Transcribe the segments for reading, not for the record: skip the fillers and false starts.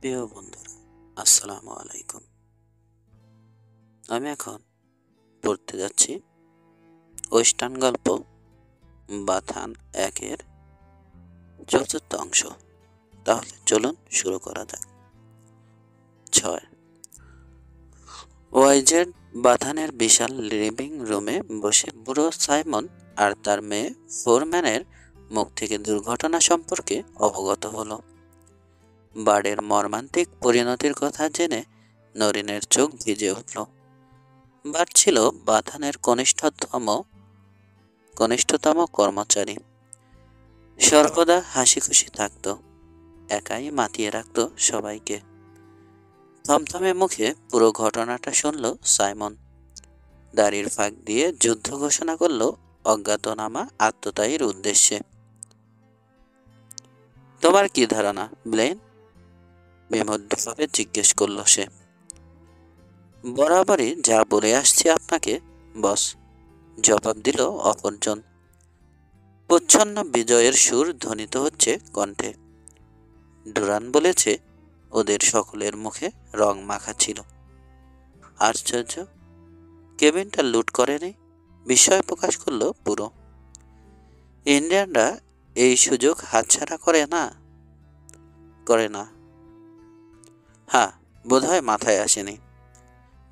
প্রিয় বন্ধুরা, আসসালামু আলাইকুম। আমি এখন পড়তে যাচ্ছি ওয়েস্টার্ন গল্প বাথান একের চতুর্থ অংশ। তাহলে চলুন শুরু করা যাক। 6। ওয়াইজেড বাথানের বিশাল লিভিং রুমে বসে বুড়ো সাইমন আর তার মেয়ে ফোরম্যানের মুখ থেকে দুর্ঘটনা সম্পর্কে অবগত হলো। বার্ডের মর্মান্তিক পরিণতির কথা জেনে নরিনের চোখ ভিজে উঠল। বার্ড ছিল বাথানের কনিষ্ঠতম কর্মচারী। সর্বদা হাসি খুশি থাকত, একাই মাতিয়ে রাখত সবাইকে। থমথমে মুখে পুরো ঘটনাটা শুনল সাইমন। দাড়ির ফাঁক দিয়ে যুদ্ধ ঘোষণা করল অজ্ঞাতনামা আত্মতায়ীর উদ্দেশ্যে। তোমার কি ধারণা, ব্লেন? বিমুগ্ধভাবে জিজ্ঞেস করল সে। বরাবরই যা বলে আসছি আপনাকে, বস, জবাব দিল অপরজন। প্রচ্ছন্ন বিজয়ের সুর ধ্বনিত হচ্ছে কণ্ঠে। ডুরান বলেছে ওদের সকলের মুখে রং মাখা ছিল। আশ্চর্য, কেবিনটা লুট করেনি? বিস্ময় প্রকাশ করল পুরো। ইন্ডিয়ানরা এই সুযোগ হাতছাড়া করে না। হ্যাঁ, বোধহয় মাথায় আসেনি।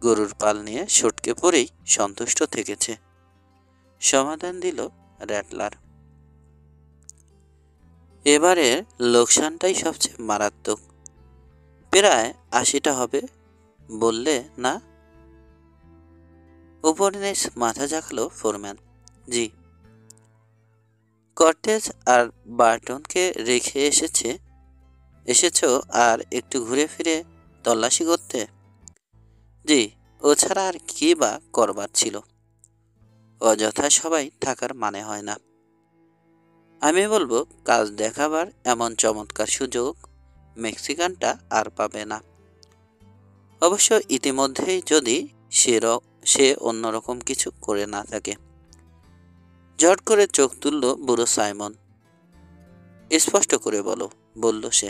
গরুর পাল নিয়ে সটকে পড়েই সন্তুষ্ট থেকেছে, সমাধান দিল র্যাটলার। এবারের লোকসানটাই সবচেয়ে মারাত্মক। প্রায় 80টা হবে, বললে না? উপর নিচ মাথা ঝাঁকালো ফোরম্যান। জি। কর্টেজ আর বার্টনকে রেখে এসেছো আর একটু ঘুরে ফিরে তল্লাশি করতে? জি, ও ছাড়া আর কি বা করবার ছিল? অযথা সবাই থাকার মানে হয় না। আমি বলবো, কাজ দেখাবার এমন চমৎকার সুযোগ মেক্সিকানটা আর পাবে না। অবশ্য ইতিমধ্যেই যদি সে অন্যরকম কিছু করে না থাকে। ঝট করে চোখ তুলল বুড়ো সাইমন। স্পষ্ট করে বলো, বলল সে।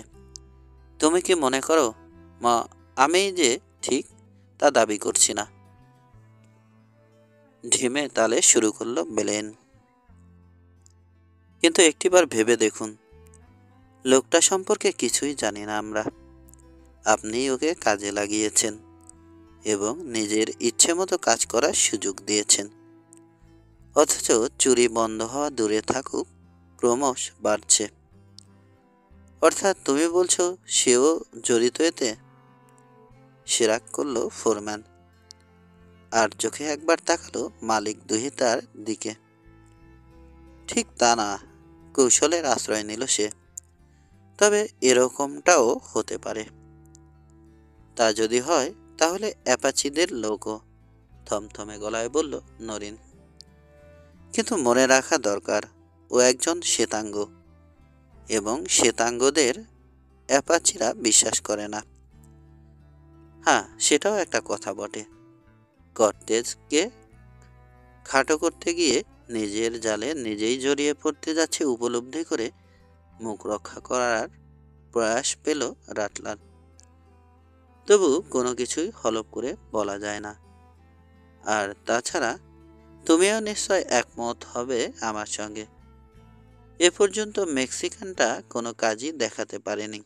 তুমি কি মনে করো মা আমি যে ঠিক তা দাবি করছি না। ঢিমে তালে শুরু করলো বেলেন। কিন্তু একটিবার ভেবে দেখুন, লোকটা সম্পর্কে কিছুই জানি না আমরা। আপনি ওকে কাজে লাগিয়েছেন এবং নিজের ইচ্ছে মতো কাজ করার সুযোগ দিয়েছেন। অথচ চুরি বন্ধ হওয়া দূরে থাকুক, ক্রমশ বাড়ছে। অর্থাৎ তুমি বলছো সেও জড়িত এতে? সে রাগ করল ফোরম্যান, আর চোখে একবার তাকালো মালিক দুহিতার দিকে। ঠিক তা না, কৌশলের আশ্রয় নিল সে। তবে এরকমটাও হতে পারে। তা যদি হয় তাহলে অ্যাপাচিদের লোকও, থমথমে গলায় বলল নরিন। কিন্তু মনে রাখা দরকার, ও একজন শ্বেতাঙ্গ, এবং শ্বেতাঙ্গদের অ্যাপাচিরা বিশ্বাস করে না। হ্যাঁ, সেটাও একটা কথা বটে। কর্টেজকে খাটো করতে গিয়ে নিজের জালে নিজেই জড়িয়ে পড়তে যাচ্ছে উপলব্ধি করে মুখ রক্ষা করার প্রয়াস পেল রাটলার। তবু কোনো কিছুই হলফ করে বলা যায় না। আর তাছাড়া তুমিও নিশ্চয় একমত হবে আমার সঙ্গে, এ পর্যন্ত মেক্সিকানটা কোনো কাজই দেখাতে পারেনি।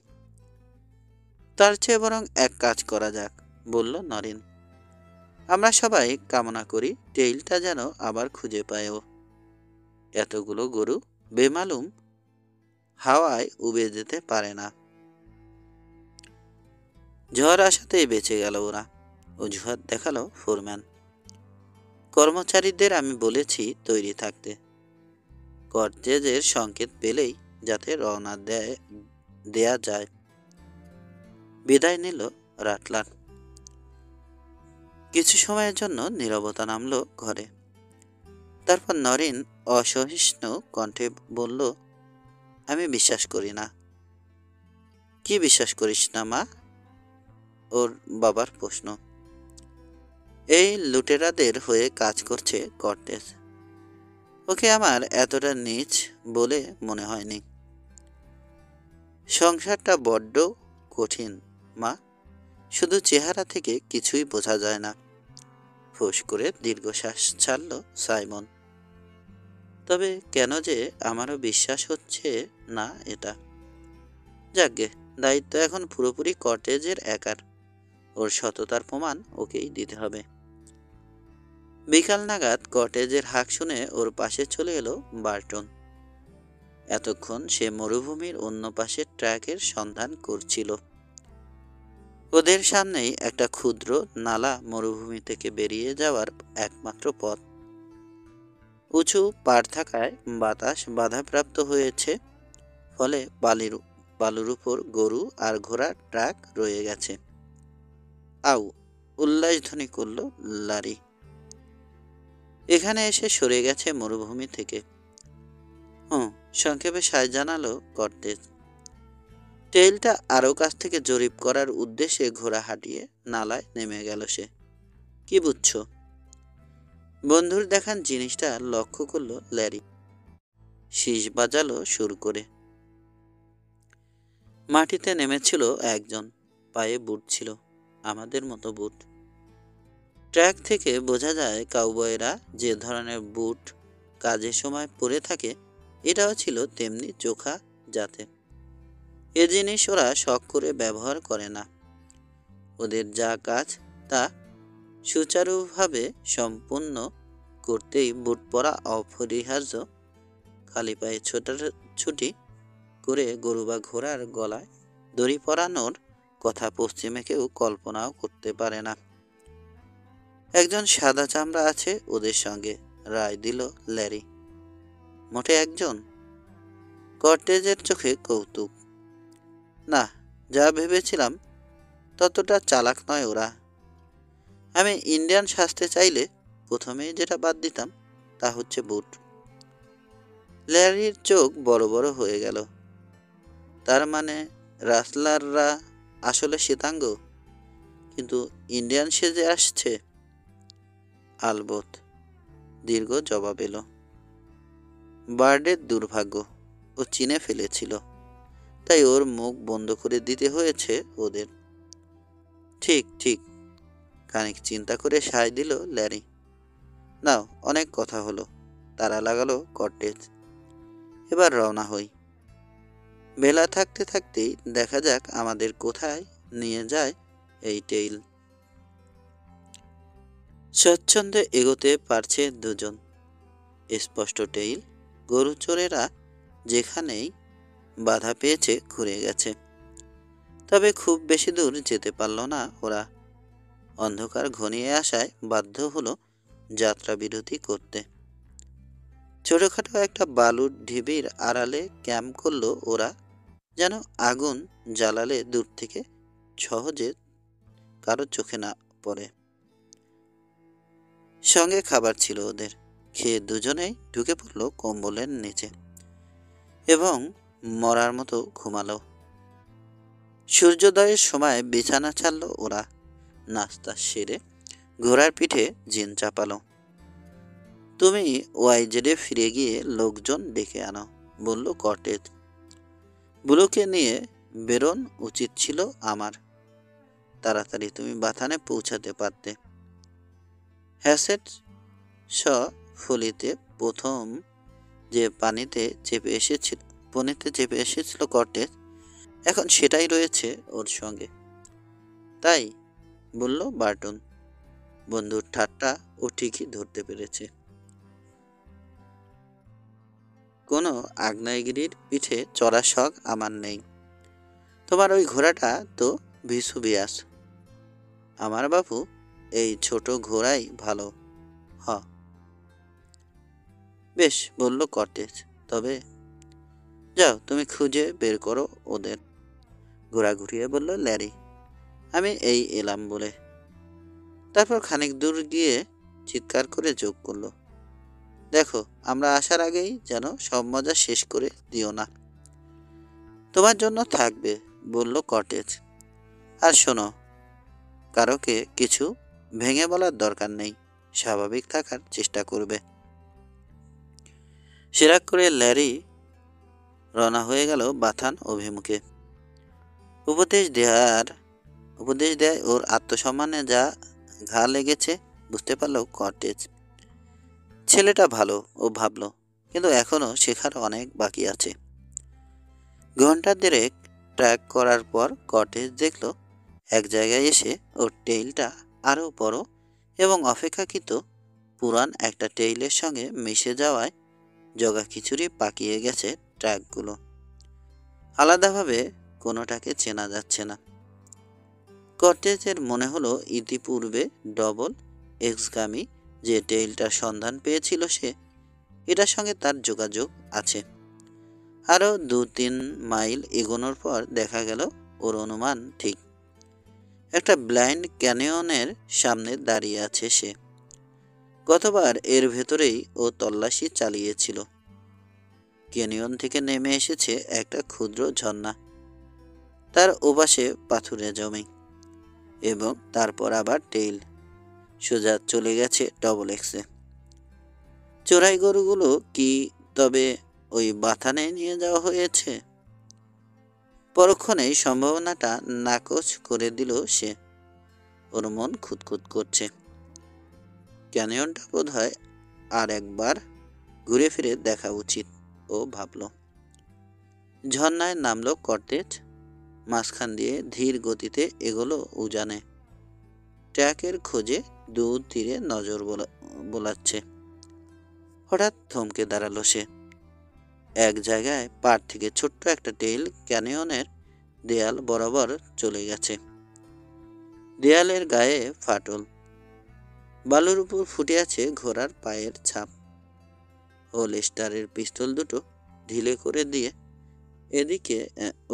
তার চেয়ে বরং এক কাজ করা যাক, বলল নরিন। আমরা সবাই কামনা করি টেইলটা যেন আবার খুঁজে পায় ও। এতগুলো গরু বেমালুম হাওয়ায় উবে যেতে পারে না। ঝড় আসাতেই বেঁচে গেল ওরা, অজুহাত দেখালো ফোরম্যান। কর্মচারীদের আমি বলেছি তৈরি থাকতে, কর্টেজের সংকেত পেলেই যাতে রওনা দেয়া যায়। বিদায় নিল রাটলার। কিছু সময়ের জন্য নীরবতা নামল ঘরে। তারপর নরিন অসহিষ্ণু কণ্ঠে বলল, আমি বিশ্বাস করি না। কি বিশ্বাস করিস না মা? ওর বাবার প্রশ্ন। এই লুটেরাদের হয়ে কাজ করছে কর্টেজ। ওকে আমার এতটা নীচ বলে মনে হয়নি। সংসারটা বড্ড কঠিন মা, শুধু চেহারা থেকে কিছুই বোঝা যায় না। ফোঁস করে দীর্ঘশ্বাস ছাড়ল সাইমন। তবে কেন যে আমারও বিশ্বাস হচ্ছে না এটা। যাকগে, দায়িত্ব এখন পুরোপুরি কর্টেজের একার। ওর সততার প্রমাণ ওকেই দিতে হবে। বিকাল নাগাদ কর্টেজের হাঁক শুনে ওর পাশে চলে এলো বার্টন। এতক্ষণ সে মরুভূমির অন্য পাশে ট্র্যাকের সন্ধান করছিল। ওদের সামনেই একটা ক্ষুদ্র নালা মরুভূমি থেকে বেরিয়ে যাওয়ার একমাত্র পথ। উঁচু পাড় থাকায় বাতাস বাধাপ্রাপ্ত হয়েছে, ফলে বালুর উপর গরু আর ঘোড়ার ট্রাক রয়ে গেছে। আউ, উল্লাসধ্বনি করল লারি। এখানে এসে সরে গেছে মরুভূমি থেকে। সংক্ষেপে সায় জানালো কর্তেজ। টেইলটা আরও কাছ থেকে জরিপ করার উদ্দেশ্যে ঘোড়া হাঁটিয়ে নালায় নেমে গেল সে। কি বুঝছো? বন্ধুর দেখান জিনিসটা লক্ষ্য করল ল্যারি। শীষ বাজালো সুর করে। মাটিতে নেমেছিল একজন, পায়ে বুট ছিল, আমাদের মতো বুট। ট্র্যাক থেকে বোঝা যায় কাউবয়েরা যে ধরনের বুট কাজের সময় পরে থাকে, এটাও ছিল তেমনি চোখা জাতের। এ জিনিস ওরা শখ করে ব্যবহার করে না। ওদের যা কাজ তা সুচারুভাবে সম্পূর্ণ করতেই বুট পরা অপরিহার্য। খালি পায়ে ছোটাছুটি করে গরু বা ঘোড়ার গলায় দড়ি পরানোর কথা পশ্চিমে কেউ কল্পনাও করতে পারে না। একজন সাদা চামড়া আছে ওদের সঙ্গে, রায় দিল ল্যারি। মোটে একজন? কর্টেজের চোখে কৌতুক। না, যা ভেবেছিলাম ততটা চালাক নয় ওরা। আমি ইন্ডিয়ান সাজতে চাইলে প্রথমেই যেটা বাদ দিতাম তা হচ্ছে বুট। ল্যারির চোখ বড় বড় হয়ে গেল। তার মানে রাসলাররা আসলে শ্বেতাঙ্গ, কিন্তু ইন্ডিয়ান সেজে আসছে? আলবত, দীর্ঘ জবাব এলো। বার্ডের দুর্ভাগ্য, ও চিনে ফেলেছিল, তাই ওর মুখ বন্ধ করে দিতে হয়েছে ওদের। ঠিক ঠিক, খানিক চিন্তা করে সায় দিল ল্যারি। নাও, অনেক কথা হলো, তারা লাগালো কর্টেজ। এবার রওনা হই। বেলা থাকতে থাকতেই দেখা যাক আমাদের কোথায় নিয়ে যায় এই টেইল। স্বচ্ছন্দে এগোতে পারছে দুজন। স্পষ্ট টেইল, গরু চোরেরা যেখানেই বাধা পেয়েছে ঘুরে গেছে। তবে খুব বেশি দূর যেতে পারল না ওরা। অন্ধকার ঘনিয়ে আসায় বাধ্য হলো যাত্রা বিরতি করতে। ছোটখাটো একটা বালুর ঢিবির আড়ালে ক্যাম্প করলো ওরা, যেন আগুন জ্বালালে দূর থেকে সহজে কারো চোখে না পড়ে। সঙ্গে খাবার ছিল ওদের। খেয়ে দুজনেই ঢুকে পড়ল কম্বলের নিচে এবং মরার মতো ঘুমালো। সূর্যোদয়ের সময় বিছানা ছাড়ল ওরা। নাস্তা সেরে ঘোড়ার পিঠে জিন চাপালো। তুমি ওয়াইজেডে ফিরে গিয়ে লোকজন ডেকে আনো, বলল কর্টেজ। বুলোকে নিয়ে বেরোন উচিত ছিল আমার। তাড়াতাড়ি তুমি বাথানে পৌঁছাতে পারতে। হ্যাসেট ফলিতে প্রথম যে পানিতে চেপে এসেছিল কর্টেজ, এখন সেটাই রয়েছে ওর সঙ্গে। তাই, বলল বার্টন। বন্ধুর ঠাট্টা ও ঠিকই ধরতে পেরেছে। কোনো আগ্নেয়গিরির পিঠে চড়ার শখ আমার নেই। তোমার ওই ঘোড়াটা তো ভিসুভিয়াস। আমার বাবু, এই ছোট ঘোড়াই ভালো। হ, বেশ, বলল কর্টেজ। তবে যাও, তুমি খুঁজে বের করো ওদের। ঘোড়া ঘুরিয়ে বলল ল্যারি। আমি এই এলাম বলে। তারপর খানিক দূর গিয়ে চিৎকার করে যোগ করল, দেখো, আমরা আসার আগেই যেন সব মজা শেষ করে দিও না। তোমার জন্য থাকবে, বলল কর্টেজ। আর শোনো, কারোকে কিছু ভেঙে বলার দরকার নেই, স্বাভাবিক থাকার চেষ্টা করবে। সিরাক করে ল্যারি রওনা হয়ে গেল বাথান অভিমুখে। উপদেশ দেওয়ার উপদেশ দেয় ওর আত্মসম্মানে যা ঘা লেগেছে বুঝতে পারল কর্টেজ। ছেলেটা ভালো, ও ভাবল, কিন্তু এখনও শেখার অনেক বাকি আছে। ঘন্টা দেড়েক ট্র্যাক করার পর কর্টেজ দেখল এক জায়গায় এসে ওর টেইলটা আরও বড় এবং অপেক্ষাকৃত পুরান একটা টেইলের সঙ্গে মিশে যাওয়ায় জগা খিচুড়ি পাকিয়ে গেছে ট্র্যাকগুলো। আলাদাভাবে কোনোটাকে চেনা যাচ্ছে না। কর্টেজের মনে হলো ইতিপূর্বে ডবল এক্সগামী যে টেইলটার সন্ধান পেয়েছিল সে, এটার সঙ্গে তার যোগাযোগ আছে। আরও 2-3 মাইল এগোনোর পর দেখা গেল ওর অনুমান ঠিক। একটা ব্লাইন্ড ক্যানিয়নের সামনে দাঁড়িয়ে আছে সে। গতবার এর ভেতরেই ও তল্লাশি চালিয়েছিল। ক্যানিয়ন থেকে নেমে এসেছে একটা ক্ষুদ্র ঝর্ণা, তার ওপাশে পাথুরে জমি, এবং তারপর আবার টেইল সোজা চলে গেছে ডবল এক্সে। চোরাই গরুগুলো কি তবে ওই বাথানে নিয়ে যাওয়া হয়েছে? পরক্ষণেই সম্ভাবনাটা নাকচ করে দিল সে। ওর মন খুঁতখুত করছে। ক্যানিয়নটা বোধ হয় আর একবার ঘুরে ফিরে দেখা উচিত, ও ভাবল। ঝর্ণায় নামলো কর্টেজ। মাঝখান দিয়ে ধীর গতিতে এগোলো উজানে। ট্র্যাকের খোঁজে দু তীরে নজর বোলাচ্ছে। হঠাৎ থমকে দাঁড়ালো সে। এক জায়গায় পাড় থেকে ছোট্ট একটা টেইল ক্যানিয়নের দেয়াল বরাবর চলে গেছে। দেয়ালের গায়ে ফাটল, বালুর উপর ফুটে আছে ঘোড়ার পায়ের ছাপ। হোলস্টারের পিস্তল দুটো ঢিলে করে দিয়ে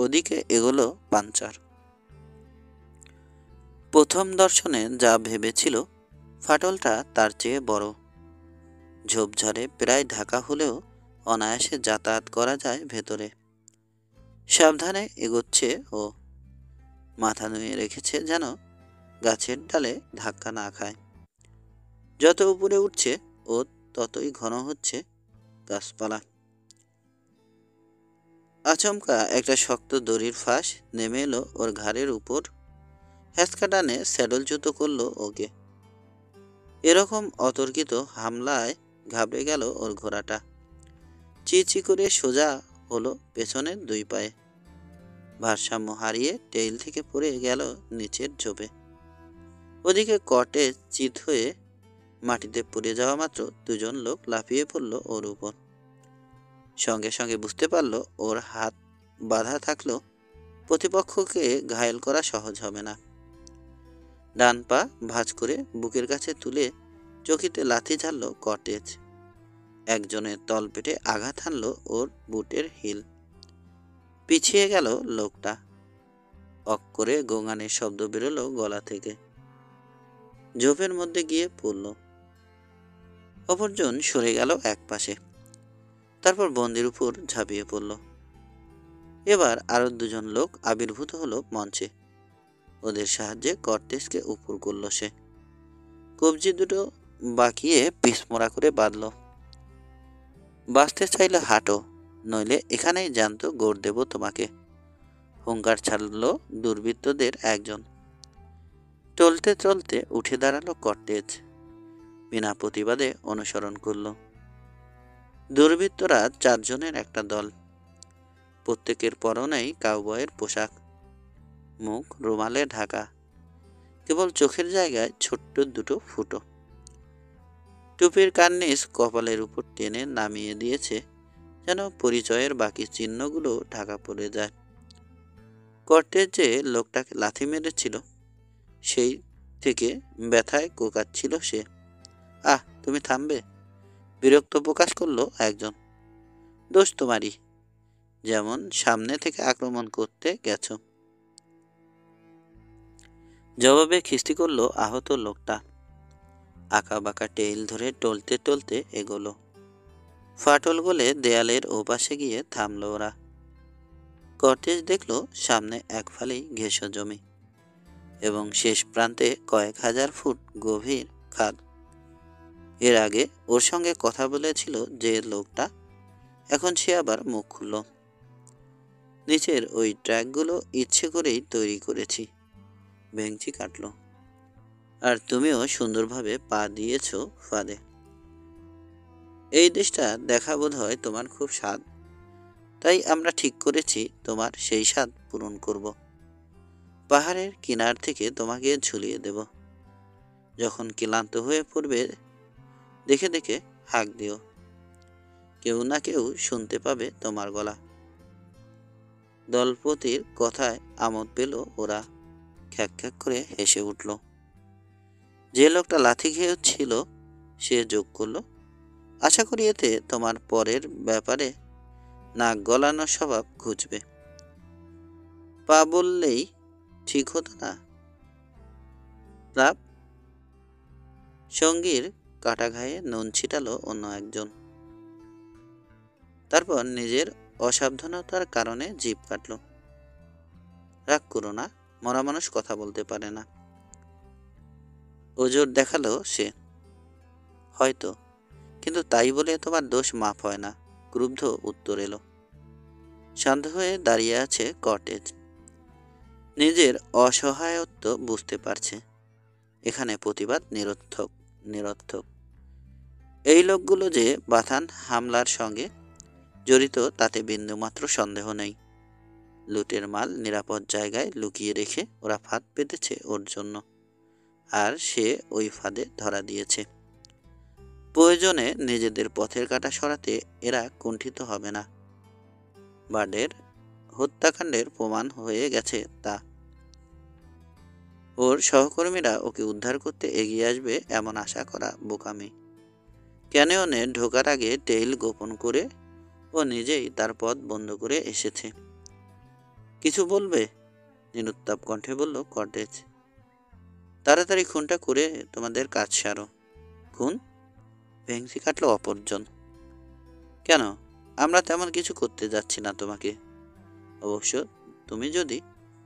ওদিকে এগোলো পাঞ্চার। প্রথম দর্শনে যা ভেবেছিল ফাটলটা তার চেয়ে বড়। ঝোপঝাড়ে প্রায় ঢাকা হলেও অনায়াসে যাতায়াত করা যায় ভেতরে। সাবধানে এগোচ্ছে ও, মাথা নুয়ে রেখেছে যেন গাছের ডালে ধাক্কা না খায়। যত উপরে উঠছে ও ততই ঘন হচ্ছে গাছপালা। আচমকা একটা শক্ত দড়ির ফাঁস নেমে এলো ওর ঘাড়ের উপর। হ্যাঁচকা টানে স্যাডল জুতো করলো ওকে। এরকম অতর্কিত হামলায় ঘাবড়ে গেল ওর ঘোড়াটা। চিচি করে সোজা হলো পেছনের দুই পায়ে। ভারসাম্য হারিয়ে টেইল থেকে পড়ে গেল নিচের ঝোপে। ওদিকে কর্টেজ চিত হয়ে মাটিতে পড়ে যাওয়া মাত্র দুজন লোক লাফিয়ে পড়ল ওর উপর। সঙ্গে সঙ্গে বুঝতে পারল ওর হাত বাঁধা থাকলেও প্রতিপক্ষকে ঘায়েল করা সহজ হবে না। ডান পা ভাঁজ করে বুকের কাছে তুলে চকিতে লাথি ঝাড়ল কর্টেজ। একজনের তলপেটে আঘাত হানল ওর বুটের হিল। পিছিয়ে গেল লোকটা। অক করে গোঙানের শব্দ বেরোলো গলা থেকে। ঝোপের মধ্যে গিয়ে পড়ল। অপরজন সরে গেল এক পাশে। তারপর বন্দির উপর ঝাঁপিয়ে পড়ল। এবার আরো দুজন লোক আবির্ভূত হলো মঞ্চে। ওদের সাহায্যে কর্টেজকে উপর করল সে। কবজি দুটো বাঁকিয়ে পিছমোড়া করে বাঁধল। বাঁচতে চাইলে হাঁটো, নইলে এখানেই জ্যান্ত গড় দেব তোমাকে, হুঙ্কার ছাড়ল দুর্বৃত্তদের একজন। চলতে চলতে উঠে দাঁড়ালো কর্টেজ। বিনা প্রতিবাদে অনুসরণ করল। দুর্বৃত্তরা 4 জনের একটা দল। প্রত্যেকের পরনেই কাউবয়ের পোশাক, মুখ রুমালে ঢাকা, কেবল চোখের জায়গায় ছোট্ট দুটো ফুটো। টুপির কার্নিস কপালের উপর টেনে নামিয়ে দিয়েছে যেন পরিচয়ের বাকি চিহ্নগুলো ঢাকা পড়ে যায়। কর্টেজ যে লোকটাকে লাথি মেরেছিল সেই থেকে ব্যথায় কোকাচ্ছিল সে। আহ, তুমি থামবে, বিরক্ত প্রকাশ করলো একজন। দোষ তোমারই, যেমন সামনে থেকে আক্রমণ করতে গেছ, জবাবে খিস্তি করলো আহত লোকটা। আঁকা বাঁকা টেইল ধরে টলতে টলতে এগোলো। ফাটল গলে দেয়ালের ওপাশে গিয়ে থামলো ওরা। কর্টেজ দেখলো সামনে এক ফালি ঘেঁষো জমি এবং শেষ প্রান্তে কয়েক হাজার ফুট গভীর খাদ। এর আগে ওর সঙ্গে কথা বলেছিল যে লোকটা, এখন সে আবার মুখ খুলল। নিচের ওই ট্র্যাকগুলো ইচ্ছে করেই তৈরি করেছি, ভেংচি কাটলো। আর তুমিও সুন্দরভাবে পা দিয়েছো ফাঁদে। এই দেশটা দেখা বোধ হয় তোমার খুব স্বাদ, তাই আমরা ঠিক করেছি তোমার সেই স্বাদ পূরণ করব। পাহাড়ের কিনার থেকে তোমাকে ঝুলিয়ে দেব। যখন ক্লান্ত হয়ে পড়বে দেখে দেখে হাঁক দিও, কেউ না কেউ শুনতে পাবে তোমার গলা। দলপতির কথায় আমোদ পেল ওরা, খ্যাক খ্যাক করে হেসে উঠল। যে লোকটা লাথি খেয়েছিল সে যোগ করলো, আশা করি এতে তোমার পরের ব্যাপারে নাক গলানোর স্বভাব ঘুচবে। পা বললেই ঠিক হতো না রাব? সঙ্গীর কাটা ঘায়ে নুন ছিটালো অন্য একজন। তারপর নিজের অসাবধানতার কারণে জিভ কাটল। রাগ করো না, মরা মানুষ কথা বলতে পারে না। ওজোর দেখালো সে। হয়তো, কিন্তু তাই বলে তোমার দোষ মাফ হয় না। ক্রুদ্ধ উত্তর এলো। শান্ত হয়ে দাঁড়িয়ে আছে কটেজ। নিজের অসহায়ত্ব বুঝতে পারছে। এখানে প্রতিবাদ নিরর্থক নিরর্থক। এই লোকগুলো যে বাথান হামলার সঙ্গে জড়িত তাতে বিন্দুমাত্র সন্দেহ নেই। লুটের মাল নিরাপদ জায়গায় লুকিয়ে রেখে ওরা ফাঁদ পেতেছে ওর জন্য, আর সে ওই ফাঁদে ধরা দিয়েছে। প্রয়োজনে নিজেদের পথের কাঁটা সরাতে এরা কুণ্ঠিত হবে না। বার্ডের হত্যাকাণ্ডের প্রমাণ হয়ে গেছে তা। ওর সহকর্মীরা ওকে উদ্ধার করতে এগিয়ে আসবে এমন আশা করা বোকামি। ক্যানিয়নে ঢোকার আগে টেইল গোপন করে ও নিজেই তার পথ বন্ধ করে এসেছে। কিছু বলবে? নিরুত্তাপ কণ্ঠে বলল কটেজ। তাড়াতাড়ি খুনটা করে তোমাদের কাজ সারো। খুন? ভেংসি কাটলো অপরজন। কেন? আমরা তেমন কিছু করতে যাচ্ছি না তোমাকে। অবশ্য তুমি যদি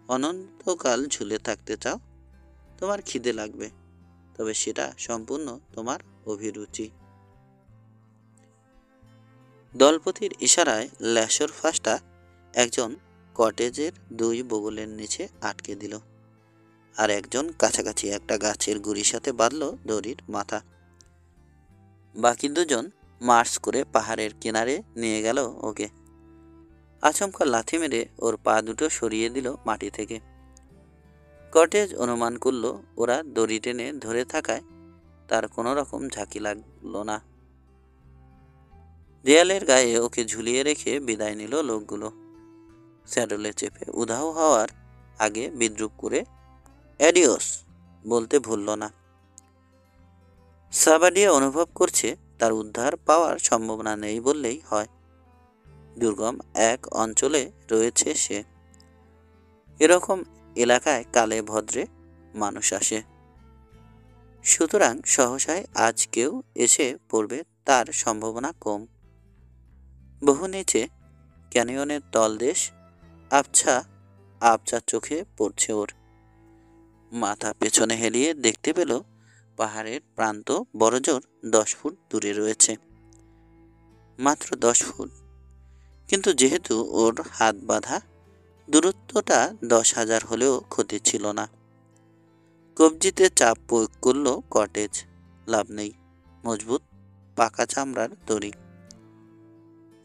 অনন্তকাল ঝুলে থাকতে চাও, তোমার খিদে লাগবে, তবে সেটা সম্পূর্ণ তোমার অভিরুচি। দলপতির ইশারায় ল্যাশর ফাঁসটা একজন কটেজের দুই বগলের নিচে আটকে দিল, আর একজন কাছাকাছি একটা গাছের গুড়ির সাথে বাঁধল দড়ির মাথা। বাকি দুজন মার্চ করে পাহাড়ের কিনারে নিয়ে গেল ওকে। আচমকা লাথি মেরে ওর পা দুটো সরিয়ে দিল মাটি থেকে। কটেজ অনুমান করল ওরা দড়ি টেনে ধরে থাকায় তার কোনো রকম ঝাঁকি লাগলো না। দেয়ালের গায়ে ওকে ঝুলিয়ে রেখে বিদায় নিল লোকগুলো। স্যাডলে চেপে উধাও হওয়ার আগে বিদ্রুপ করে অ্যাডিওস বলতে ভুলল না। সাবাডিয়া অনুভব করছে তার উদ্ধার পাওয়ার সম্ভাবনা নেই বললেই হয়। দুর্গম এক অঞ্চলে রয়েছে সে। এরকম এলাকায় কালে ভদ্রে মানুষ আসে, সুতরাং সহসায় আজ কেউ এসে পড়বে তার সম্ভাবনা কম। বহু নিচে ক্যানিয়নের তলদেশ আবছা আবছা চোখে পড়ছে ওর। মাথা পেছনে হেলিয়ে দেখতে পেল পাহাড়ের প্রান্ত বড়জোর 10 ফুট দূরে রয়েছে। মাত্র 10 ফুট, কিন্তু যেহেতু ওর হাত বাঁধা, দূরত্বটা 10,000 হলেও ক্ষতি ছিল না। কবজিতে চাপ প্রয়োগ করল কটেজ। লাভ নেই, মজবুত পাকা চামড়ার দড়ি।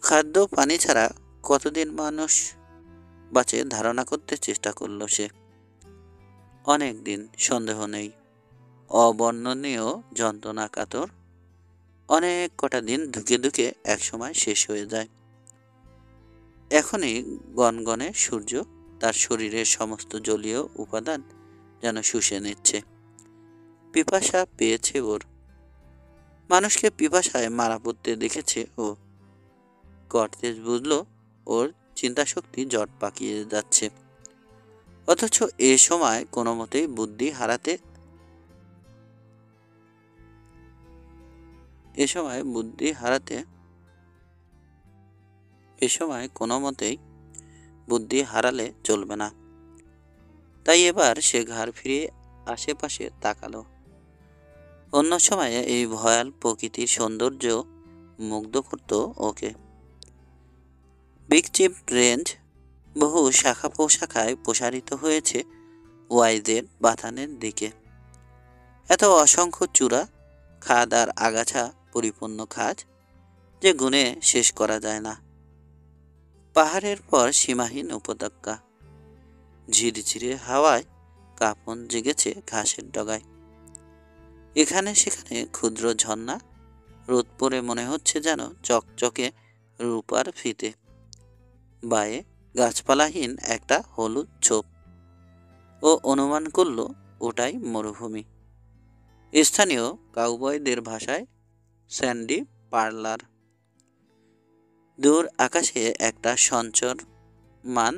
খাদ্য পানি ছাড়া কতদিন মানুষ বাঁচে ধারণা করতে চেষ্টা করল সে। অনেক দিন, সন্দেহ নেই। অবর্ণনীয় যন্ত্রণা কাতর অনেক কটা দিন ধুকে ধুকে একসময় শেষ হয়ে যায়। এখনই গনগনে সূর্য তার শরীরের সমস্ত জলীয় উপাদান যেন শুষে নিচ্ছে। পিপাসা পেয়েছে ওর। মানুষকে পিপাসায় মারা পড়তে দেখেছে ও। কর্তেজ বুঝল ওর চিন্তাশক্তি জট পাকিয়ে যাচ্ছে, অথচ এ সময় কোনো মতেই বুদ্ধি হারাতে কোনো মতেই বুদ্ধি হারালে চলবে না। তাই এবার সে ঘাড় ফিরিয়ে আশেপাশে তাকালো। অন্য সময়ে এই ভয়াল প্রকৃতির সৌন্দর্য মুগ্ধ করত ওকে। বিগ চিপ রেঞ্জ বহু শাখা প্রশাখায় প্রসারিত হয়েছে ওয়াইজের বাথানের দিকে। এত অসংখ্য চূড়া, খাদ আর আগাছা পরিপূর্ণ খাজ যে গুণে শেষ করা যায় না। পাহাড়ের পর সীমাহীন উপত্যকা, ঝিরঝিরে হাওয়ায় কাঁপন জেগেছে ঘাসের ডগায়। এখানে সেখানে ক্ষুদ্র ঝর্ণা, রোদ পড়ে মনে হচ্ছে যেন চকচকে রূপার ফিতে। বায়ে গাছপালাহীন একটা হলুদ ছোপ, ও অনুমান করল ওটাই মরুভূমি। স্থানীয় কাউবয়দের ভাষায় স্যান্ডি পার্লার। দূর আকাশে একটা সঞ্চরমান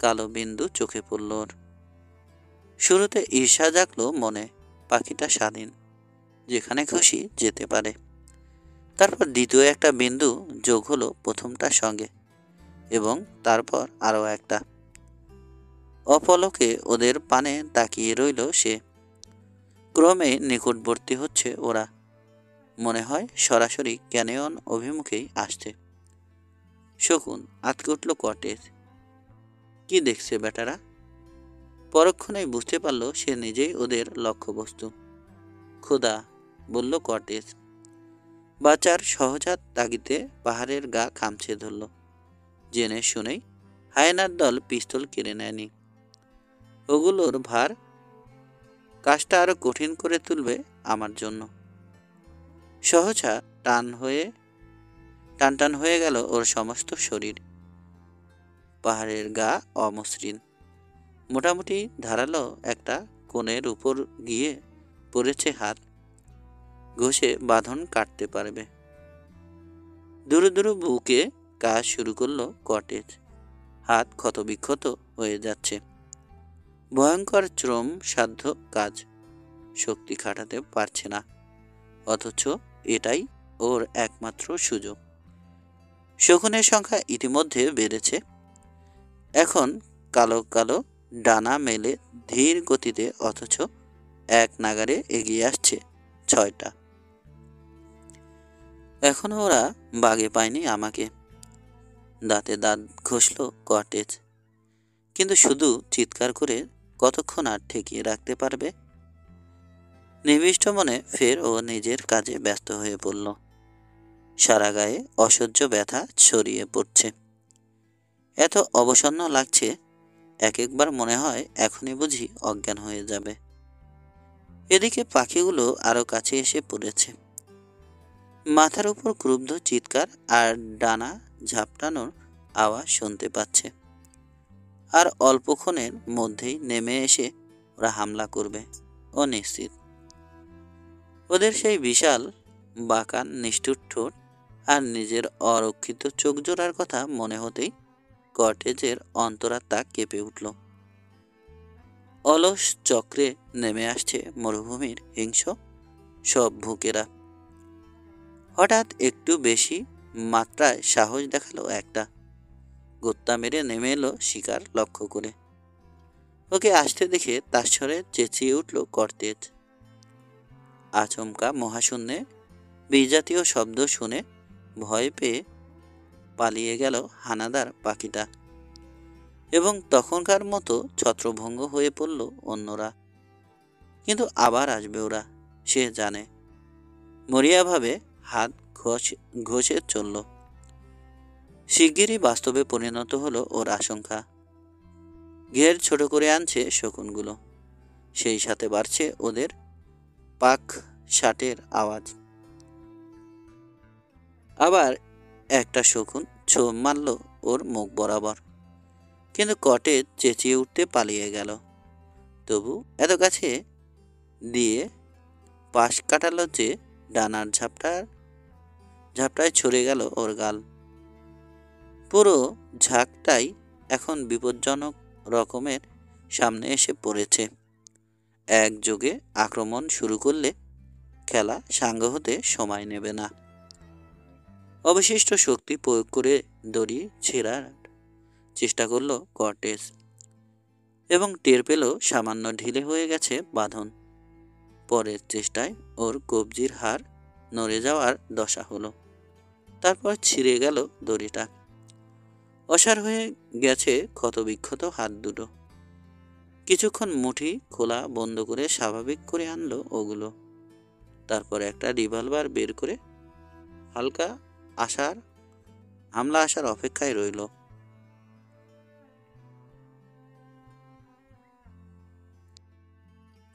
কালো বিন্দু চোখে পড়ল ওর। শুরুতে ঈর্ষা জাগলো মনে, পাখিটা স্বাধীন, যেখানে খুশি যেতে পারে। তারপর দ্বিতীয় একটা বিন্দু যোগ হলো প্রথমটার সঙ্গে, এবং তারপর আরও একটা। অপলকে ওদের পানে তাকিয়ে রইল সে। ক্রমে নিকটবর্তী হচ্ছে ওরা, মনে হয় সরাসরি ক্যানিয়ন অভিমুখেই আসছে। শকুন আঁতকে উঠল কটেজ। কি দেখছে বেটারা? পরক্ষণেই বুঝতে পারল সে নিজেই ওদের লক্ষ্যবস্তু। খোদা, বলল কটেজ। বাঁচার সহজাত তাগিদে পাহাড়ের গা খামছে ধরল। জেনে শুনেই হায়নার দল পিস্তল কেড়ে নেয়নি। ওগুলোর ভার কাজটা আরো কঠিন করে তুলবে আমার জন্য। সহজা টান টান হয়ে গেল ওর সমস্ত শরীর। পাহাড়ের গা অমসৃণ, মোটামুটি ধারালো একটা কোণের উপর গিয়ে পড়েছে হাত। ঘষে বাঁধন কাটতে পারবে। দুরু দুরু বুকে কাজ শুরু করলো কটেজ। হাত ক্ষতবিক্ষত হয়ে যাচ্ছে। ভয়ঙ্কর শ্রম সাধ্য কাজ, শক্তি খাটাতে পারছে না, অথচ এটাই ওর একমাত্র সুযোগ। শকুনের সংখ্যা ইতিমধ্যে বেড়েছে। এখন কালো কালো ডানা মেলে ধীর গতিতে, অথচ এক নাগারে এগিয়ে আসছে 6টা। এখনো ওরা বাগে পায়নি আমাকে। দাঁতে দাঁত ঘষল কটেজ। কিন্তু শুধু চিৎকার করে কতক্ষণ আর ঠেকিয়ে রাখতে পারবে? নিবিষ্ট মনে ফের ও নিজের কাজে ব্যস্ত হয়ে পড়ল। সারা গায়ে অসহ্য ব্যথা ছড়িয়ে পড়ছে। এত অবসন্ন লাগছে, এক একবার মনে হয় এখনই বুঝি অজ্ঞান হয়ে যাবে। এদিকে পাখিগুলো আরো কাছে এসে পড়েছে। মাথার উপর ক্রুব্ধ চিৎকার আর ডানা ঝাপটানোর আওয়াজ শুনতে পাচ্ছে। আর অল্পক্ষণের মধ্যেই নেমে এসে ওরা হামলা করবে, ও নিশ্চিত। ওদের সেই বিশাল বাঁকান নিষ্ঠুর ঠোঁট আর নিজের অরক্ষিত চোখ জোড়ার কথা মনে হতেই কটেজের অন্তরাত্মা কেঁপে উঠল। অলস চক্রে নেমে আসছে মরুভূমির হিংস্র সব ভুকেরা। হঠাৎ একটু বেশি মাত্রায় সাহস দেখালো একটা। গোত্তা মেরে নেমে এলো শিকার লক্ষ্য করে। ওকে আসতে দেখে তার স্বরে চেঁচিয়ে উঠল কর্তেজ। আচমকা মহাশূন্যে বিজাতীয় শব্দ শুনে ভয় পেয়ে পালিয়ে গেল হানাদার পাখিটা, এবং তখনকার মতো ছত্রভঙ্গ হয়ে পড়ল অন্যরা। কিন্তু আবার আসবে ওরা, সে জানে। মরিয়াভাবে হাত ঘষে চলল। শিগগিরই বাস্তবে পরিণত হলো ওর আশঙ্কা। ঘের ছোট করে আনছে শকুনগুলো, সেই সাথে বাড়ছে ওদের পাক শাটের আওয়াজ। আবার একটা শকুন ছো মারল ওর মুখ বরাবর, কিন্তু কটেজ চেঁচিয়ে উঠতে পালিয়ে গেল। তবু এত কাছে দিয়ে পাশ কাটালো যে ডানার ঝাপটায় ছড়ে গেল ওর গাল। পুরো ঝাঁকটাই এখন বিপজ্জনক রকমের সামনে এসে পড়েছে। একযোগে আক্রমণ শুরু করলে খেলা সাঙ্গ হতে সময় নেবে না। অবশিষ্ট শক্তি প্রয়োগ করে দড়ি ছেঁড়ার চেষ্টা করল কর্টেজ, এবং টের পেল সামান্য ঢিলে হয়ে গেছে বাঁধন। পরের চেষ্টায় ওর কবজির হাড় নড়ে যাওয়ার দশা হলো। তারপর ছিঁড়ে গেল দড়িটা। অসাড় হয়ে গেছে ক্ষতবিক্ষত হাত দুটো। কিছুক্ষণ মুঠি খোলা বন্ধ করে স্বাভাবিক করে আনলো ওগুলো। তারপর একটা রিভলভার বের করে হালকা আসার হামলা আসার অপেক্ষায় রইল।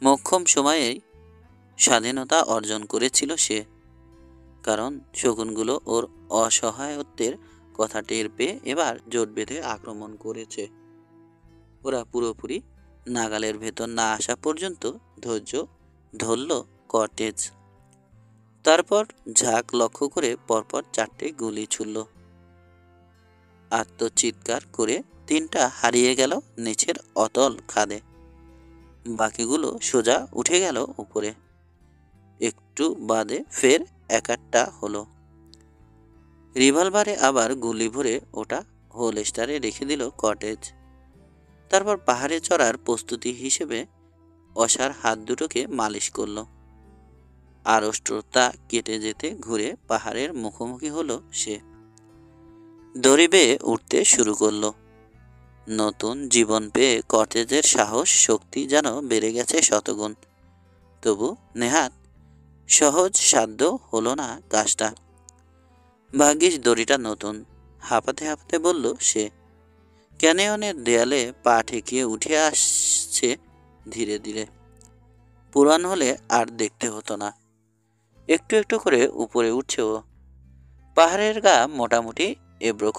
মোক্ষম সময়েই স্বাধীনতা অর্জন করেছিল সে, কারণ শকুনগুলো ওর অসহায়ত্বের কথা টের পেয়ে এবার জোট বেঁধে আক্রমণ করেছে। ওরা পুরোপুরি নাগালের ভেতর না আসা পর্যন্ত ধৈর্য ধরল কর্টেজ। তারপর ঝাঁক লক্ষ্য করে পরপর 4টে গুলি ছুড়ল। আত্মচিৎকার করে 3টা হারিয়ে গেল নিচের অতল খাদে। বাকিগুলো সোজা উঠে গেল উপরে। একটু বাদে ফের একটা হলো। রিভলভারে আবার গুলি ভরে ওটা হোলস্টারে রেখে দিল কটেজ। তারপর পাহাড়ে চড়ার প্রস্তুতি হিসেবে অসার হাত দুটোকে মালিশ করল। আড়ষ্টতা কেটে যেতে ঘুরে পাহাড়ের মুখোমুখি হলো সে। দড়ি বেয়ে উঠতে শুরু করলো। নতুন জীবন পেয়ে কটেজের সাহস শক্তি যেন বেড়ে গেছে শতগুণ। তবু নেহাত সহজ সাধ্য হলো না কাজটা। ভাগ্যিস দড়িটা নতুন, হাঁপাতে হাঁপাতে বলল সে। ক্যানিয়নের দেয়ালে পা ঠেকিয়ে উঠে আসছে ধীরে ধীরে। পুরান হলে আর দেখতে হতো না। একটু একটু করে উপরে উঠছে ও। পাহাড়ের গা মোটামুটি এবড়ো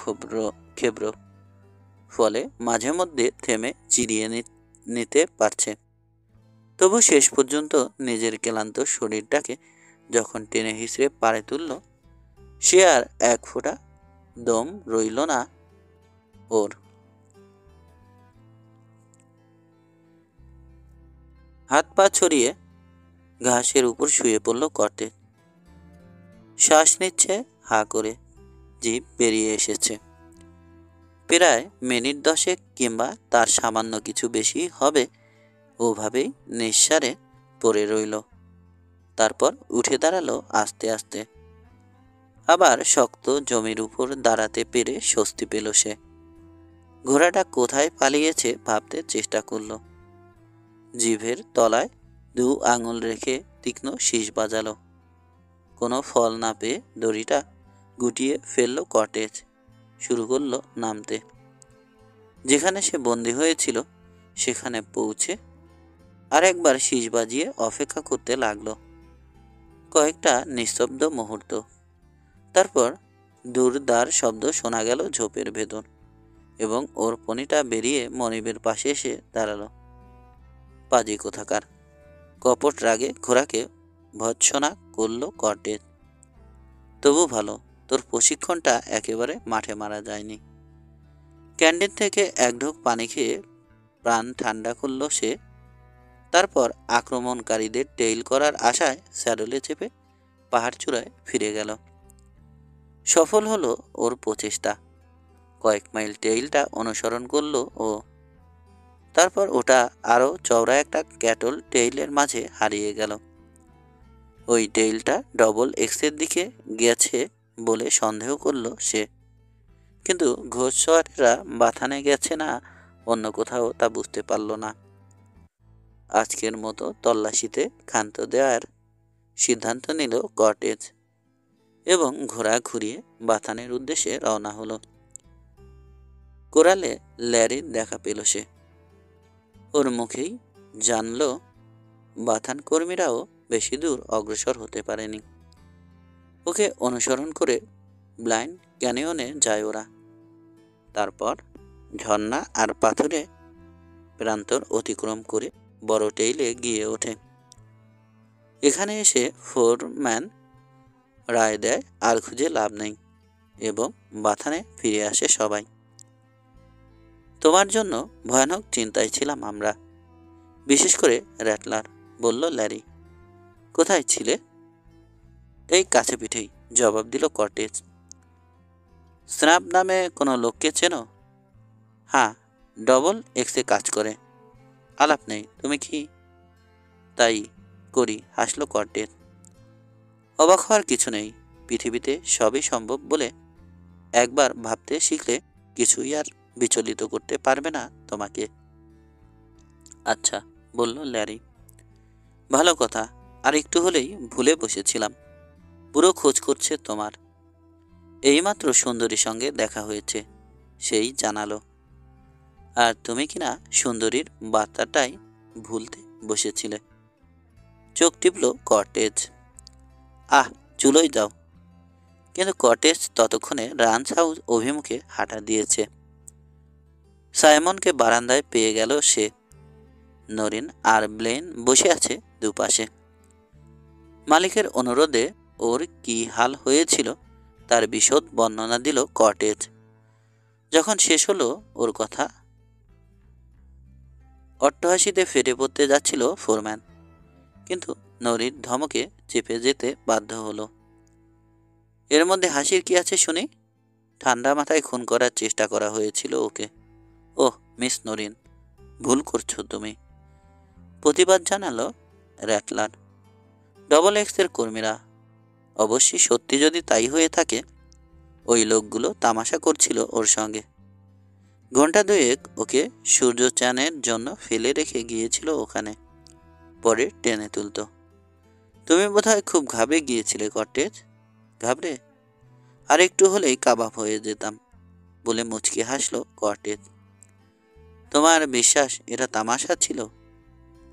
খেবড়ো, ফলে মাঝে মধ্যে থেমে জিরিয়ে নিতে পারছে। তবু শেষ পর্যন্ত নিজের ক্লান্ত শরীরটাকে যখন টেনে হিঁচড়ে পাড়ে তুলল, সে আর এক ফোঁটা দম রইল না ওর। হাত পা ছড়িয়ে ঘাসের উপর শুয়ে পড়ল কর্টেজ। শ্বাস নিচ্ছে হা করে, জিভ বেরিয়ে এসেছে। প্রায় মিনিট 10 কিংবা তার সামান্য কিছু বেশি হবে ওভাবেই নিঃসারে পড়ে রইল। তারপর উঠে দাঁড়ালো আস্তে আস্তে। আবার শক্ত জমির উপর দাঁড়াতে পেরে স্বস্তি পেল সে। ঘোড়াটা কোথায় পালিয়েছে ভাবতে চেষ্টা করল। জিভের তলায় 2 আঙুল রেখে তীক্ষ্ণ শীষ বাজালো। কোনো ফল না পেয়ে দড়িটা গুটিয়ে ফেলল কটেজ। শুরু করলো নামতে। যেখানে সে বন্দী হয়েছিল সেখানে পৌঁছে আরেকবার শীষ বাজিয়ে অপেক্ষা করতে লাগলো। কয়েকটা নিস্তব্ধ মুহূর্ত। তারপর দুরদার শব্দ শোনা গেল ঝোপের ভেতর, এবং ওর পনিটা বেরিয়ে মনিবের পাশে এসে দাঁড়ালো। পাজি কোথাকার! কপট রাগে ঘোড়াকে ভৎসনা করল কর্টেজ। তবু ভালো, তোর প্রশিক্ষণটা একেবারে মাঠে মারা যায়নি। ক্যান্টিন থেকে 1 ঢোক পানি খেয়ে প্রাণ ঠান্ডা করল সে। তারপর আক্রমণকারীদের টেইল করার আশায় স্যাডলে চেপে পাহাড় চূড়ায় ফিরে গেল। সফল হলো ওর প্রচেষ্টা। কয়েক মাইল টেইলটা অনুসরণ করলো ও। তারপর ওটা আরও চওড়া একটা ক্যাটল টেইলের মাঝে হারিয়ে গেল। ওই টেইলটা ডবল এক্সের দিকে গেছে বলে সন্দেহ করল সে, কিন্তু ঘোড়সওয়ারেরা বাথানে গেছে না অন্য কোথাও তা বুঝতে পারল না। আজকের মতো তল্লাশিতে ক্ষান্ত দেওয়ার সিদ্ধান্ত নিল কর্টেজ এবং ঘোড়া ঘুরিয়ে বাথানের উদ্দেশ্যে রওনা হলো। কোরালে ল্যারির দেখা পেল সে। ওর মুখেই জানল বাথান কর্মীরাও বেশি দূর অগ্রসর হতে পারেনি। ওকে অনুসরণ করে ব্লাইন্ড ক্যানিয়নে যায় ওরা। তারপর ঝর্ণা আর পাথরে প্রান্তর অতিক্রম করে বড় টেইলে গিয়ে ওঠে। এখানে এসে ফোরম্যান রায় দেয় আর খুঁজে লাভ নেই, এবং বাথানে ফিরে আসে সবাই। তোমার জন্য ভয়ানক চিন্তায় ছিলাম আমরা, বিশেষ করে র্যাটলার, বলল ল্যারি। কোথায় ছিলে? এই কাছে পিঠেই, জবাব দিল কর্টেজ। স্ন্যাপ নামে কোনো লোককে চেনো? হ্যাঁ, ডবল এক্সে কাজ করে। আলাপ নেই, তুমি কি? তাই করি, হাসলো কর্টেজ। অবাক হওয়ার কিছু নেই, পৃথিবীতে সবই সম্ভব বলে একবার ভাবতে শিখলে কিছুই আর বিচলিত করতে পারবে না তোমাকে। আচ্ছা, বলল ল্যারি। ভালো কথা। আর একটু হলেই ভুলে বসেছিলাম। পুরো খোঁজ করছে তোমার। এইমাত্র সুন্দরীর সঙ্গে দেখা হয়েছে, সেই জানালো। আর তুমি কিনা সুন্দরীর বার্তাটাই ভুলতে বসেছিলে। চোখ টিপল কটেজ। আহ, চুলোই যাও। কিন্তু কটেজ ততক্ষণে রাঞ্চ হাউস অভিমুখে হাঁটা দিয়েছে। সাইমনকে বারান্দায় পেয়ে গেল সে। নরিন আর ব্লেন বসে আছে দুপাশে। মালিকের অনুরোধে ওর কি হাল হয়েছিল তার বিশদ বর্ণনা দিল কটেজ। যখন শেষ হলো ওর কথা, অট্টহাসিতে ফেটে পড়তে যাচ্ছিল ফোরম্যান, কিন্তু নরির ধমকে চেপে যেতে বাধ্য হলো। এর মধ্যে হাসির কি আছে শুনি? ঠান্ডা মাথায় খুন করার চেষ্টা করা হয়েছিল ওকে। ওহ মিস নরিন, ভুল করছো তুমি, প্রতিবাদ জানালো র্যাটলার। ডবল এক্সের কর্মীরা। অবশ্যই সত্যি যদি তাই হয়ে থাকে, ওই লোকগুলো তামাশা করছিল ওর সঙ্গে। ঘন্টা দুয়েক ওকে সূর্যচানের জন্য ফেলে রেখে গিয়েছিল ওখানে, পরে টেনে তুলত। তুমি বোধহয় খুব ঘাবড়ে গিয়েছিলে কটেজ। ঘাবড়ে? আর একটু হলেই কাবাব হয়ে যেতাম, বলে মুচকি হাসলো কটেজ। তোমার বিশ্বাস এটা তামাশা ছিল?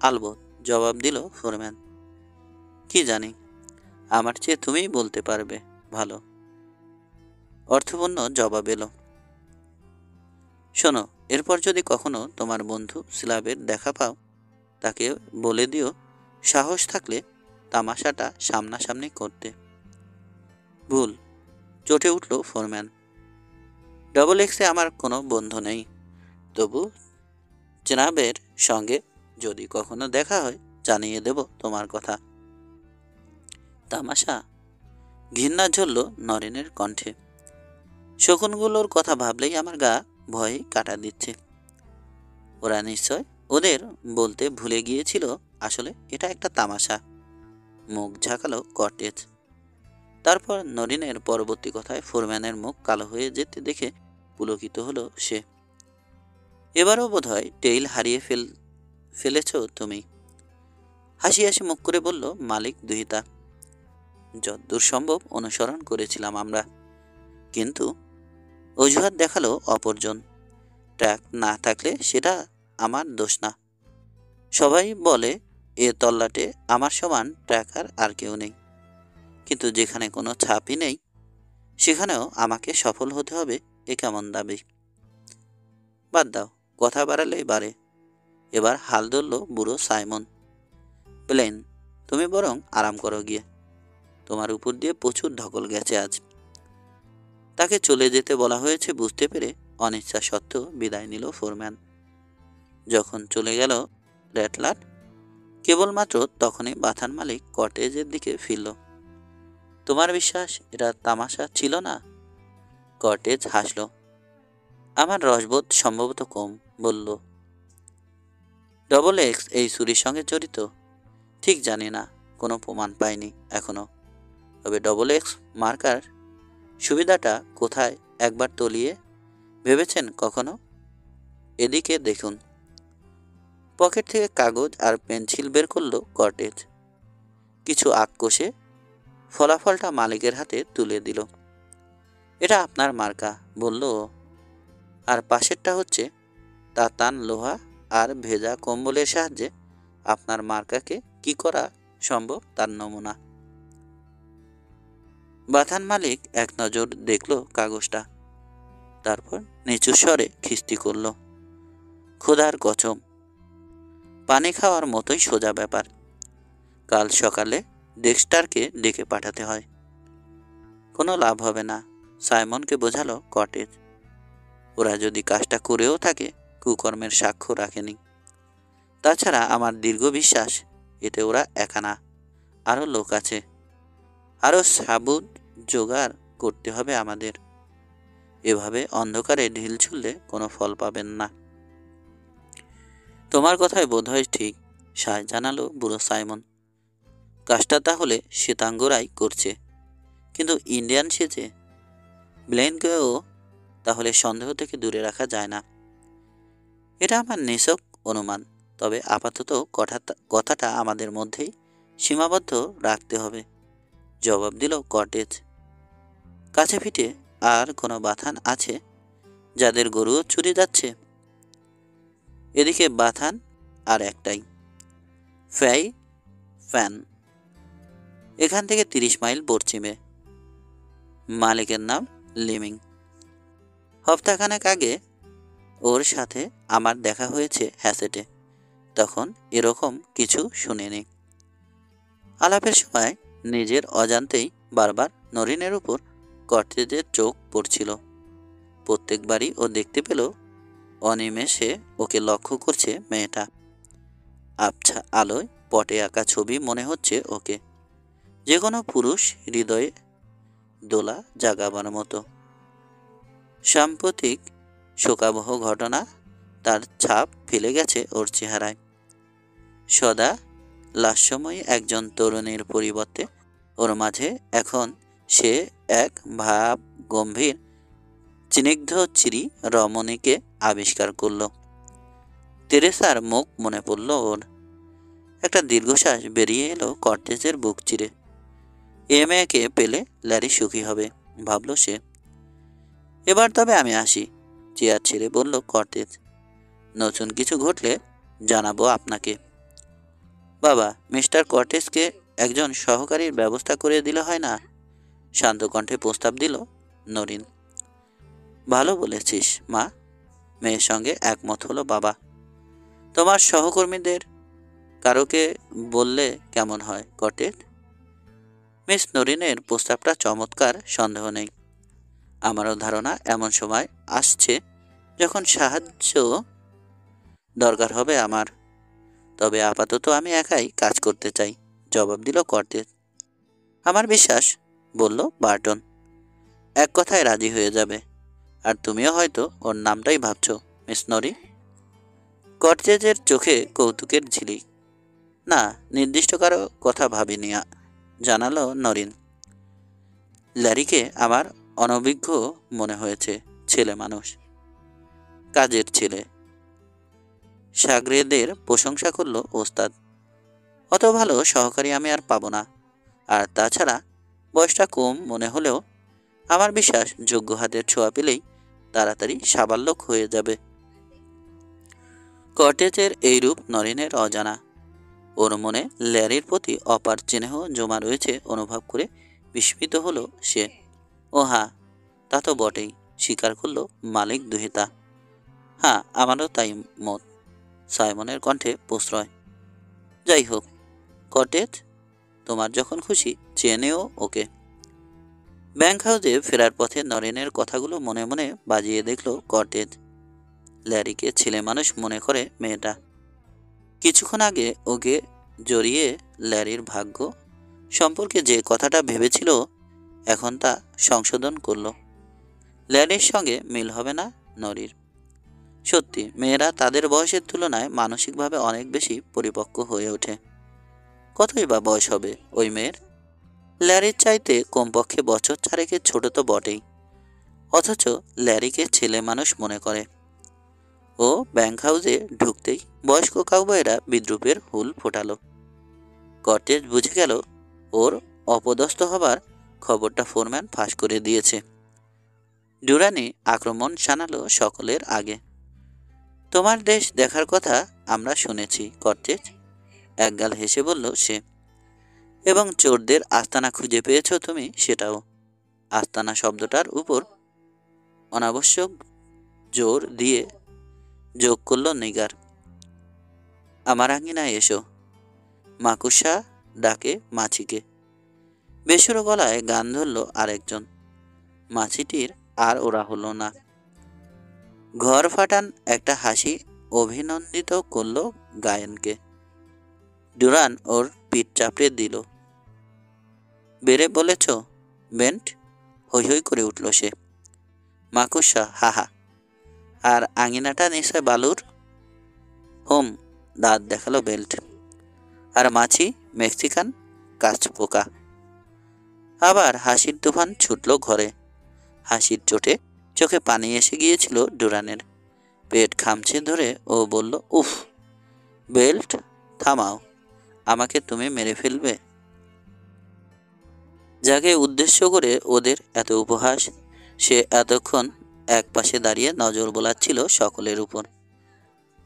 আলবত, জবাব দিল ফোরম্যান। কি জানি, আমার চেয়ে তুমিই বলতে পারবে ভালো। অর্থপূর্ণ জবাব এলো। শোনো, এরপর যদি কখনো তোমার বন্ধু স্ল্যাবের দেখা পাও, তাকে বলে দিও সাহস থাকলে তামাশাটা সামনাসামনি করতে। ভুল, চটে উঠল ফোরম্যান। ডবল এক্সে আমার কোনো বন্ধু নেই, তবু জনাবের সঙ্গে যদি কখনো দেখা হয় জানিয়ে দেব তোমার কথা। তামাশা? ঘৃণা ঝরল নরেনের কণ্ঠে। শকুনগুলোর কথা ভাবলেই আমার গা ভয়ে কাটা দিচ্ছে। ওরা নিশ্চয় ওদের বলতে ভুলে গিয়েছিল আসলে এটা একটা তামাশা। মুখ ঝাঁকালো কটেজ। তারপর নরিনের পরবর্তী কথায় ফোরম্যানের মুখ কালো হয়ে যেতে দেখে পুলকিত হলো সে। এবারও বোধহয় টেইল হারিয়ে ফেলেছ তুমি। হাসি হাসি মুখ করে বলল মালিক দুহিতা। যদ্দূর সম্ভব অনুসরণ করেছিলাম আমরা, কিন্তু অজুহাত দেখালো অপরজন। ট্র্যাক না থাকলে সেটা আমার দোষ না। সবাই বলে এ তল্লাটে আমার সমান ট্র্যাকার আর কেউ নেই, কিন্তু যেখানে কোনো ছাপই নেই সেখানেও আমাকে সফল হতে হবে, এ কেমন দাবি? বাদ দাও, কথা বাড়ালেই বাড়ে। এবার হাল ধরল বুড়ো সাইমন। প্লেন, তুমি বরং আরাম করো গিয়ে, তোমার উপর দিয়ে প্রচুর ধকল গেছে আজ। তাকে চলে যেতে বলা হয়েছে বুঝতে পেরে অনিচ্ছা সত্ত্বেও বিদায় নিল ফোরম্যান। যখন চলে গেল র্যাটলার, কেবলমাত্র তখনই বাথান মালিক কটেজের দিকে ফিরল। তোমার বিশ্বাস এটা তামাশা ছিল না? কটেজ হাসল। আমার রসবোধ সম্ভবত কম, বলল। ডবল এক্স এই চুরির সঙ্গে জড়িত? ঠিক জানি না, কোনো প্রমাণ পাইনি এখনো। তবে ডবল এক্স মার্কার সুবিধাটা কোথায় একবার তলিয়ে ভেবেছেন কখনো? এদিকে দেখুন। পকেট থেকে কাগজ আর পেন্সিল বের করল কটেজ। কিছু আঁক কষে ফলাফলটা মালিকের হাতে তুলে দিল। এটা আপনার মার্কা, বলল। আর পাশেরটা হচ্ছে তাতান লোহা আর ভেজা কম্বলের সাহায্যে আপনার মার্কাকে কি করা সম্ভব তার নমুনা। বাথান মালিক এক নজর দেখল কাগজটা, তারপর নিচু স্বরে খিস্তি করল। ক্ষুধার কচম, পানি খাওয়ার মতোই সোজা ব্যাপার। কাল সকালে ডেক্সটারকে ডেকে পাঠাতে হয়। কোনো লাভ হবে না, সাইমনকে বোঝালো কটেজ। ওরা যদি কাজটা করেও থাকে, কুকর্মের সাক্ষ্য রাখেনি। তাছাড়া আমার দীর্ঘ বিশ্বাস এতে ওরা একা না, আরও লোক আছে। আরও সাবুত জোগাড় করতে হবে আমাদের। এভাবে অন্ধকারে ঢিল ছুড়লে কোনো ফল পাবেন না। তোমার কথায় বোধহয় ঠিক, সায় জানালো বুড়ো সাইমন। কাজটা তাহলে শ্বেতাঙ্গরাই করছে, কিন্তু ইন্ডিয়ান সেজে। ব্লেনকেও তাহলে সন্দেহ থেকে দূরে রাখা যায় না। এটা আমার নিছক অনুমান, তবে আপাতত কথাটা আমাদের মধ্যেই সীমাবদ্ধ রাখতে হবে, জবাব দিল কর্টেজ। কাছে পিঠে আর কোনো বাথান আছে যাদের গরুও চুরি যাচ্ছে? এদিকে বাথান আর একটাই, ফ্যাই ফ্যান। এখান থেকে 30 মাইল পশ্চিমে। মালিকের নাম লিমিং। হপ্তাখানেক আগে ওর সাথে আমার দেখা হয়েছে হ্যাসেটে, তখন এরকম কিছু শুনিনি। আলাপের সময় নিজের অজান্তেই বারবার নরিনের উপর কর্টেজের চোখ পড়ছিল। প্রত্যেকবারই ও দেখতে পেল অনিমেষে ওকে লক্ষ্য করছে মেয়েটা। আবছা আলোয় পটে আঁকা ছবি মনে হচ্ছে ওকে, যে কোনো পুরুষ হৃদয়ে দোলা জাগাবার মতো। সাম্প্রতিক শোকাবহ ঘটনা তার ছাপ ফেলে গেছে ওর চেহারায়। সদা লাস্যময়ী একজন তরুণীর পরিবর্তে ওর মাঝে এখন সে এক ভাব গম্ভীর স্নিগ্ধ চিরি রমণীকে আবিষ্কার করল। তেরেসার মুখ মনে পড়ল ওর। একটা দীর্ঘশ্বাস বেরিয়ে এলো কর্টেজের বুক চিরে। এ মেয়েকে পেলে ল্যারি সুখী হবে, ভাবল সে। এবার তবে আমি আসি, চেয়ার ছেড়ে বলল কর্টেজ। নতুন কিছু ঘটলে জানাবো আপনাকে। বাবা, মিস্টার কর্টেজকে একজন সহকারীর ব্যবস্থা করে দিলে হয় না? শান্ত কণ্ঠে প্রস্তাব দিল নরিন। ভালো বলেছিস মা, মেয়ের সঙ্গে একমত হলো বাবা। তোমার সহকর্মীদের কারোকে বললে কেমন হয় কর্টেজ? মিস নরিনের প্রস্তাবটা চমৎকার, সন্দেহ নেই। আমারও ধারণা এমন সময় আসছে যখন সাহায্য দরকার হবে আমার। তবে আপাতত আমি একাই কাজ করতে চাই, জবাব দিল কর্টেজ। আমার বিশ্বাস, বলল বার্টন, এক কথায় রাজি হয়ে যাবে। আর তুমিও হয়তো ওর নামটাই ভাবছ, মিস নরি। কর্টেজের চোখে কৌতুকের ঝিলিক। না, নির্দিষ্ট কারো কথা ভাবিনি, জানালো নরিন। ল্যারিকে আমার অনভিজ্ঞ মনে হয়েছে। ছেলে মানুষ, কাজের ছেলে। সাগরেদের প্রশংসা করল ওস্তাদ। অত ভালো সহকারী আমি আর পাবো না। আর তাছাড়া বয়সটা কম মনে হলেও আমার বিশ্বাস যোগ্য হাতের ছোঁয়া পেলেই তাড়াতাড়ি সাবালক হয়ে যাবে। কর্টেজের এইরূপ নরিনের অজানা। ওর মনে ল্যারির প্রতি অপার স্নেহ জমা রয়েছে অনুভব করে বিস্মিত হলো সে। ও হ্যাঁ, তা তো বটেই, স্বীকার করলো মালিক দুহিতা। হ্যাঁ, আমারও তাই মত। সাইমনের কণ্ঠে প্রশ্রয়। যাই হোক কর্টেজ, তোমার যখন খুশি চেনেও ওকে। ব্যাংক হাউসে ফেরার পথে নরেনের কথাগুলো মনে মনে বাজিয়ে দেখল কর্টেজ। ল্যারিকে ছেলে মানুষ মনে করে মেয়েটা। কিছুক্ষণ আগে ওকে জড়িয়ে ল্যারির ভাগ্য সম্পর্কে যে কথাটা ভেবেছিল এখন তা সংশোধন করল। ল্যারির সঙ্গে মিল হবে না নরির। সত্যি, মেয়েরা তাদের বয়সের তুলনায় মানসিকভাবে অনেক বেশি পরিপক্ক হয়ে ওঠে। কতই বা বয়স হবে ওই মেয়ের? ল্যারির চাইতে কমপক্ষে বছর চারেকের ছোট তো বটেই, অথচ ল্যারিকে ছেলে মানুষ মনে করে। ও ব্যাংক হাউসে ঢুকতেই বয়স্ক কাউবয়েরা বিদ্রুপের হুল ফোটালো। কর্টেজ বুঝে গেল ওর অপদস্থ হবার খবরটা ফোরম্যান ফাঁস করে দিয়েছে। ডুরানি আক্রমণ শানালো সকলের আগে। তোমার দেশ দেখার কথা আমরা শুনেছি কর্টেজ, একগাল হেসে বলল সে। এবং চোরদের আস্তানা খুঁজে পেয়েছ তুমি, সেটাও। আস্তানা শব্দটার উপর অনাবশ্যক জোর দিয়ে যোগ করল নিগার। আমার আঙিনায় এসো, মাকুসা ডাকে মাছিকে। বেসুরো গলায় গান ধরল আরেকজন। মাছিটির আর ওরা হলো না। ঘর ফাটান একটা হাসি অভিনন্দিত করল গায়েনকে। ডুরান ওর পিঠ চাপড়ে দিল। বেড়ে বলেছ বেন্ট? হৈ হৈ করে উঠল সে। মাকুসা হাহা। আর আঙিনাটা নিশ্চয় বালুর? হোম, দাঁত দেখালো বেল্ট। আর মাছি মেক্সিকান কাঁচপোকা। আবার হাসির তুফান ছুটল ঘরে। হাসির চোটে চোখে পানি এসে গিয়েছিল ডুরানের। পেট খামছে ধরে ও বলল, উফ, বেল্ট, থামাও। আমাকে তুমি মেরে ফেলবে? যাকে উদ্দেশ্য করে ওদের এত উপহাস, সে এতক্ষণ একপাশে দাঁড়িয়ে নজর বোলাচ্ছিল সকলের উপর।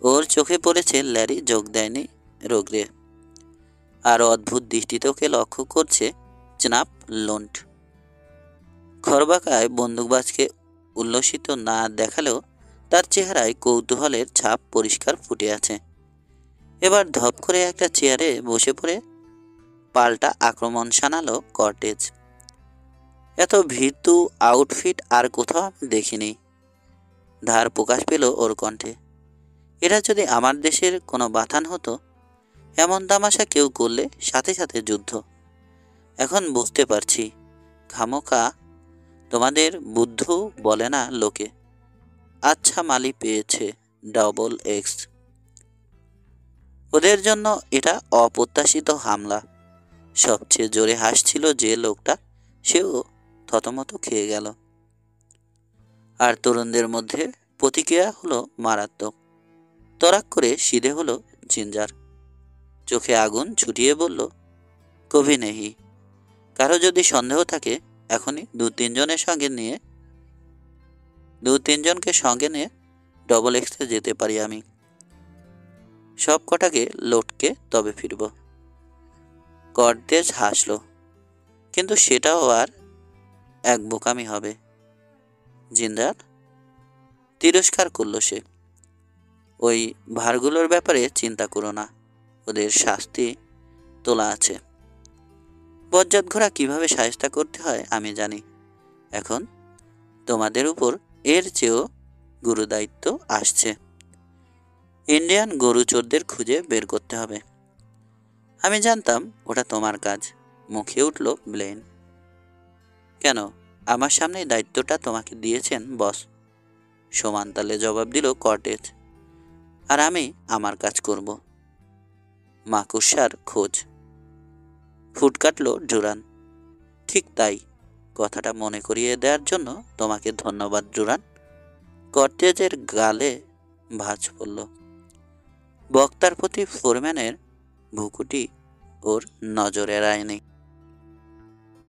ওর চোখে পড়েছে ল্যারি যোগ দেয়নি রোগরে। আর অদ্ভুত দৃষ্টিতে ওকে লক্ষ্য করছে জনাব লোন্ট। খরবাকায় বন্দুকবাজকে উল্লসিত না দেখালেও তার চেহারায় কৌতূহলের ছাপ পরিষ্কার ফুটে আছে। এবার ধপ করে একটা চেয়ারে বসে পড়ে পাল্টা আক্রমণ শানালো কর্টেজ। এত ভীতু আউটফিট আর কোথাও আমি দেখিনি। ধার প্রকাশ পেল ওর কণ্ঠে। এটা যদি আমার দেশের কোনো বাথান হতো, এমন তামাশা কেউ করলে সাথে সাথে যুদ্ধ। এখন বুঝতে পারছি খামোকা তোমাদের বুদ্ধ বলে না লোকে। আচ্ছা মালি পেয়েছে ডবল এক্স। ওদের জন্য এটা অপ্রত্যাশিত হামলা। সবচেয়ে জোরে হাসছিল যে লোকটা, সেও থতমত খেয়ে গেল। আর তরুণদের মধ্যে প্রতিক্রিয়া হলো মারাত্মক। তরাক করে সিধে হলো জিঞ্জার। চোখে আগুন ছুটিয়ে বলল, কভি নেহি। কারো যদি সন্দেহ থাকে এখনই দু তিনজনকে সঙ্গে নিয়ে ডবল এক্সে যেতে পারি আমি। সব কটাকে লোটকে তবে ফিরব। কর্টেজ হাসল, কিন্তু সেটাও আর এক বোকামি হবে। জিন্দার তিরস্কার করল সে। ওই ভারগুলোর ব্যাপারে চিন্তা করো না, ওদের শাস্তি তোলা আছে। বজ্জাত ঘোড়া কিভাবে সাহায্য করতে হয় আমি জানি। এখন তোমাদের উপর এর চেয়েও গুরুদায়িত্ব আসছে। ইন্ডিয়ান গরুচোরদের খুঁজে বের করতে হবে। আমি জানতাম ওটা তোমার কাজ, মুখে উঠল ব্লেন। কেন, আমার সামনেই দায়িত্বটা তোমাকে দিয়েছেন বস, সমান তালে জবাব দিল কর্টেজ। আর আমি আমার কাজ করব। মাকুসার খোঁজ। ফুট কাটল ডুরান। ঠিক তাই, কথাটা মনে করিয়ে দেওয়ার জন্য তোমাকে ধন্যবাদ ডুরান। কর্টেজের গালে ভাঁজ পড়ল। বক্তার প্রতি ফোরম্যানের ভুকুটি ওর নজর এড়ায়নি।